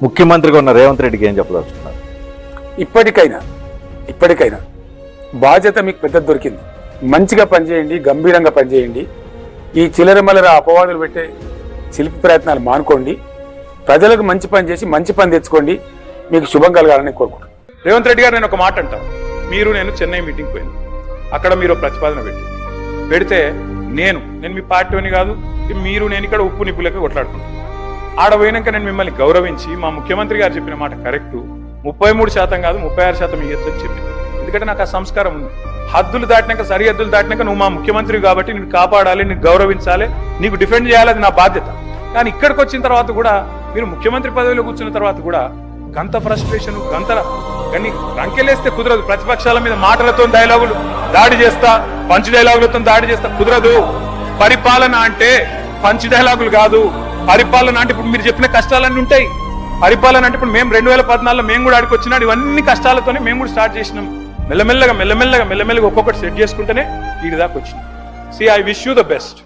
ముఖ్యమంత్రిగా ఉన్న రేవంత్ రెడ్డికి ఏం చెప్పదలుచుకున్నారు? ఇప్పటికైనా బాధ్యత మీకు పెద్ద దొరికింది. మంచిగా పనిచేయండి, గంభీరంగా పనిచేయండి. ఈ చిల్లరమల్లర అపవాదులు పెట్టే శిల్పి ప్రయత్నాలు మానుకోండి. ప్రజలకు మంచి పని చేసి మంచి పని తెచ్చుకోండి. మీకు శుభం కలగాలని కోరుకుంటున్నాను. రేవంత్ రెడ్డి గారు, నేను ఒక మాట అంటాను. నేను చెన్నై మీటింగ్ పోయాను. అక్కడ మీరు ప్రతిపాదన పెడితే నేను మీ పార్టీని కాదు, నేను ఇక్కడ ఉప్పు నిప్పులకి కొట్లాడుకుంటాను. ఆడ పోయినాక నేను మిమ్మల్ని గౌరవించి మా ముఖ్యమంత్రి గారు చెప్పిన మాట కరెక్టు, 33% కాదు 36% ఇయ్యొచ్చు అని చెప్పి. ఎందుకంటే నాకు ఆ సంస్కారం ఉంది. హద్దులు దాటినాక, సరిహద్దులు దాటినాక నువ్వు మా ముఖ్యమంత్రి కాబట్టి నేను కాపాడాలి, నీకు గౌరవించాలి, నీకు డిఫెండ్ చేయాలి, అది నా బాధ్యత. కానీ ఇక్కడికి వచ్చిన తర్వాత కూడా మీరు ముఖ్యమంత్రి పదవిలో కూర్చున్న తర్వాత కూడా గంత ఫ్రస్ట్రేషన్, కానీ రంకెలేస్తే కుదరదు. ప్రతిపక్షాల మీద మాటలతో డైలాగులు దాడి చేస్తా, పంచ్ డైలాగులతో దాడి చేస్తా కుదరదు. పరిపాలన అంటే పంచ్ డైలాగులు కాదు. పరిపాలన అంటే ఇప్పుడు మీరు చెప్పిన కష్టాలన్నీ ఉంటాయి. పరిపాలన అంటే ఇప్పుడు మేము 2014లో మేము కూడా ఆడికి వచ్చినాడు. ఇవన్నీ కష్టాలతోనే మేము కూడా స్టార్ట్ చేసినాం. మెల్లమెల్లగా ఒక్కొక్కటి సెట్ చేసుకుంటేనే ఈ దాకా వచ్చినాం. I wish you the best.